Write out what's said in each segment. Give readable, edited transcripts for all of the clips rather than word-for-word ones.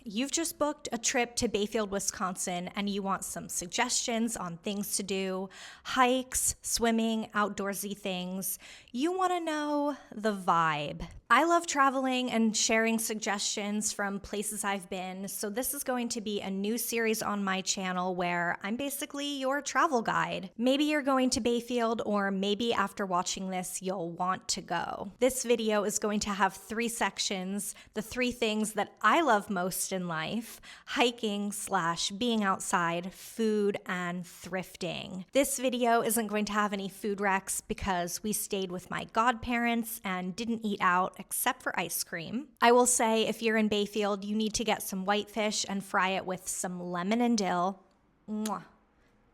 You've just booked a trip to Bayfield, Wisconsin, and you want some suggestions on things to do, hikes, swimming, outdoorsy things. You want to know the vibe. I love traveling and sharing suggestions from places I've been, so this is going to be a new series on my channel where I'm basically your travel guide. Maybe you're going to Bayfield, or maybe after watching this, you'll want to go. This video is going to have 3 sections, the 3 things that I love most in life: hiking / being outside, food, and thrifting. This video isn't going to have any food wrecks because we stayed with my godparents and didn't eat out except for ice cream. I will say, if you're in Bayfield, you need to get some whitefish and fry it with some lemon and dill. Mwah.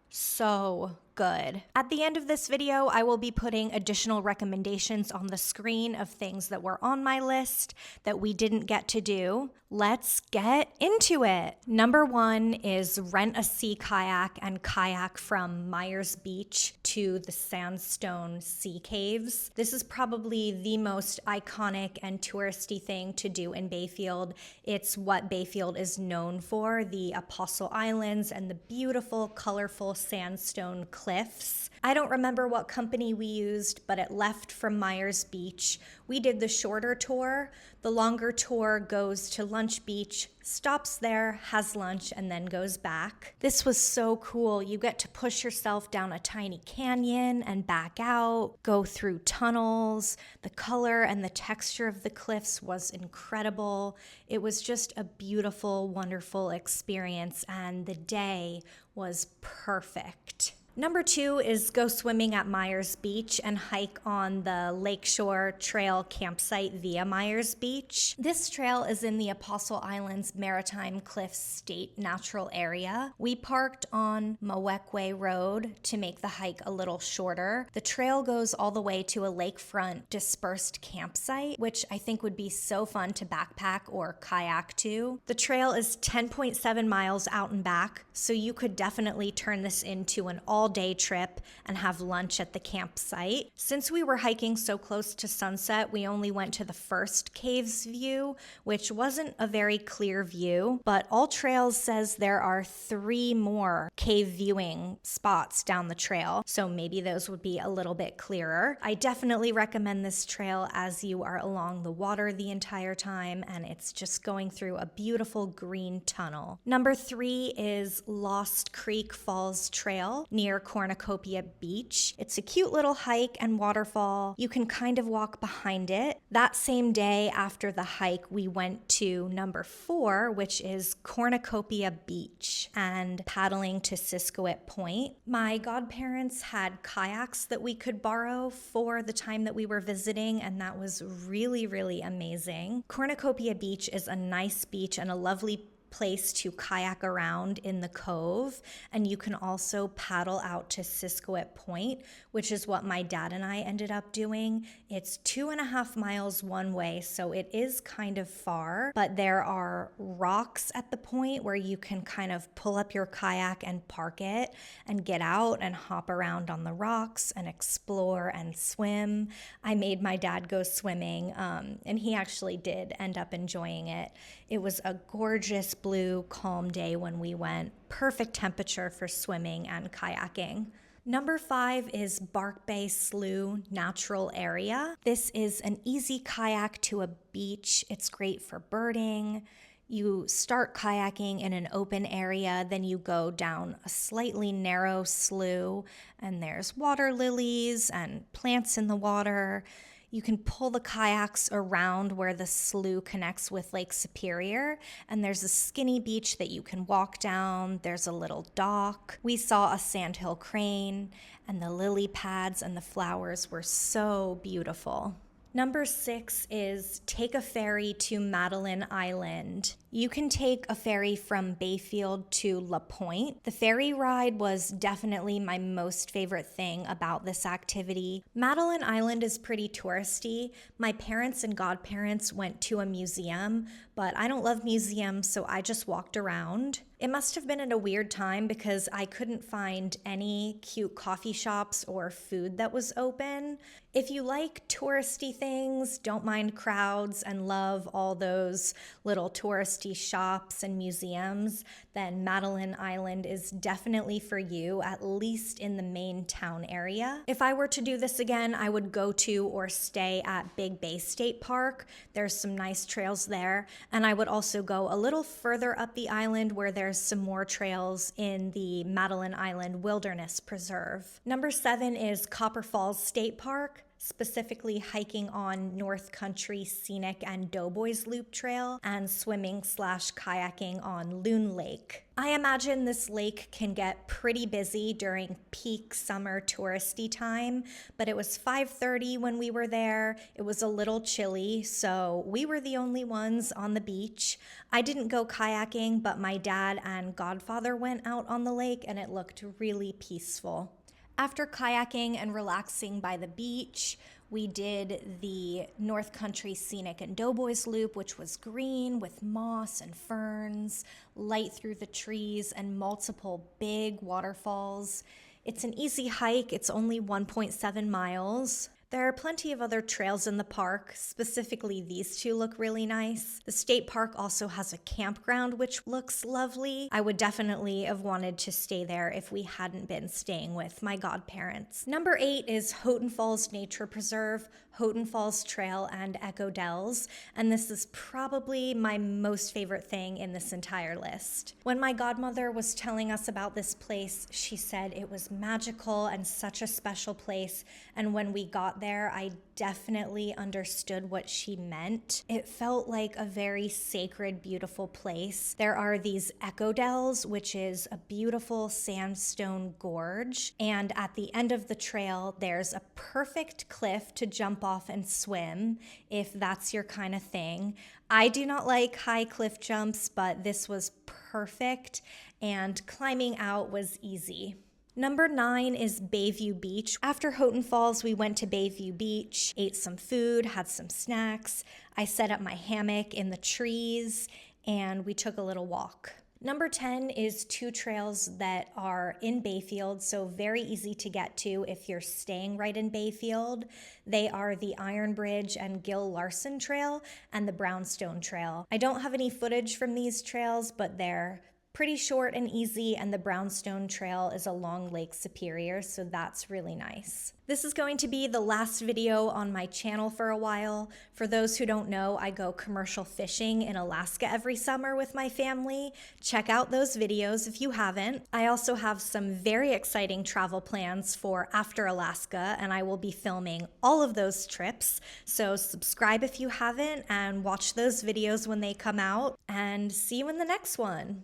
So good. At the end of this video, I will be putting additional recommendations on the screen of things that were on my list that we didn't get to do. Let's get into it. Number 1 is rent a sea kayak and kayak from Myers Beach to the sandstone sea caves. This is probably the most iconic and touristy thing to do in Bayfield. It's what Bayfield is known for, the Apostle Islands and the beautiful, colorful sandstone cliffs. I don't remember what company we used, but it left from Myers Beach. We did the shorter tour. The longer tour goes to Lunch Beach, stops there, has lunch, and then goes back. This was so cool. You get to push yourself down a tiny canyon and back out, go through tunnels. The color and the texture of the cliffs was incredible. It was just a beautiful, wonderful experience, and the day was perfect. Number 2 is go swimming at Myers Beach and hike on the Lakeshore Trail campsite via Myers Beach. This trail is in the Apostle Islands Maritime Cliffs State Natural Area. We parked on Mawekwe Road to make the hike a little shorter. The trail goes all the way to a lakefront dispersed campsite, which I think would be so fun to backpack or kayak to. The trail is 10.7 miles out and back, so you could definitely turn this into an all-day trip and have lunch at the campsite. Since we were hiking so close to sunset, we only went to the first cave's view, which wasn't a very clear view, but AllTrails says there are 3 more cave viewing spots down the trail, so maybe those would be a little bit clearer. I definitely recommend this trail as you are along the water the entire time, and it's just going through a beautiful green tunnel. Number 3 is Lost Creek Falls Trail near Cornucopia Beach. It's a cute little hike and waterfall. You can kind of walk behind it. That same day after the hike, we went to number 4, which is Cornucopia Beach, and paddling to Siskiwit Point. My godparents had kayaks that we could borrow for the time that we were visiting, and that was really, really amazing. Cornucopia Beach is a nice beach and a lovely place to kayak around in the cove, and you can also paddle out to Siskiwit Point, which is what my dad and I ended up doing. It's 2.5 miles one way, so it is kind of far, but there are rocks at the point where you can kind of pull up your kayak and park it and get out and hop around on the rocks and explore and swim. I made my dad go swimming, and he actually did end up enjoying it. It was a gorgeous blue, calm day when we went. Perfect temperature for swimming and kayaking. Number 5 is Bay Slough Natural Area. This is an easy kayak to a beach. It's great for birding. You start kayaking in an open area, then you go down a slightly narrow slough, and there's water lilies and plants in the water. You can pull the kayaks around where the slough connects with Lake Superior, and there's a skinny beach that you can walk down. There's a little dock. We saw a sandhill crane, and the lily pads and the flowers were so beautiful. Number 6 is take a ferry to Madeline Island. You can take a ferry from Bayfield to La Pointe. The ferry ride was definitely my most favorite thing about this activity. Madeline Island is pretty touristy. My parents and godparents went to a museum, but I don't love museums, so I just walked around. It must have been at a weird time because I couldn't find any cute coffee shops or food that was open. If you like touristy things, don't mind crowds, and love all those little touristy touristy shops and museums, then Madeline Island is definitely for you, at least in the main town area. If I were to do this again, I would go to or stay at Big Bay State Park. There's some nice trails there. And I would also go a little further up the island where there's some more trails in the Madeline Island Wilderness Preserve. Number 7 is Copper Falls State Park, specifically hiking on North Country Scenic and Doughboys Loop Trail and swimming/kayaking on Loon Lake. I imagine this lake can get pretty busy during peak summer touristy time, but it was 5:30 when we were there. It was a little chilly, so we were the only ones on the beach. I didn't go kayaking, but my dad and godfather went out on the lake and it looked really peaceful. After kayaking and relaxing by the beach, we did the North Country Scenic and Doughboys Loop, which was green with moss and ferns, light through the trees, and multiple big waterfalls. It's an easy hike. It's only 1.7 miles. There are plenty of other trails in the park. Specifically, these two look really nice. The state park also has a campground, which looks lovely. I would definitely have wanted to stay there if we hadn't been staying with my godparents. Number 8 is Houghton Falls Nature Preserve, Houghton Falls Trail, and Echo Dells, and this is probably my most favorite thing in this entire list. When my godmother was telling us about this place, she said it was magical and such a special place, and when we got there, I definitely understood what she meant. It felt like a very sacred, beautiful place. There are these Echo Dells, which is a beautiful sandstone gorge, and at the end of the trail, there's a perfect cliff to jump off and swim, if that's your kind of thing. I do not like high cliff jumps, but this was perfect, and climbing out was easy. Number 9 is Bayview Beach. After Houghton Falls, we went to Bayview Beach, ate some food, had some snacks. I set up my hammock in the trees, and we took a little walk. Number 10 is 2 trails that are in Bayfield, so very easy to get to if you're staying right in Bayfield. They are the Iron Bridge and Gil Larson Trail and the Brownstone Trail. I don't have any footage from these trails, but they're pretty short and easy, and the Brownstone Trail is along Lake Superior, so that's really nice. This is going to be the last video on my channel for a while. For those who don't know, I go commercial fishing in Alaska every summer with my family. Check out those videos if you haven't. I also have some very exciting travel plans for after Alaska, and I will be filming all of those trips. So subscribe if you haven't, and watch those videos when they come out, and see you in the next one.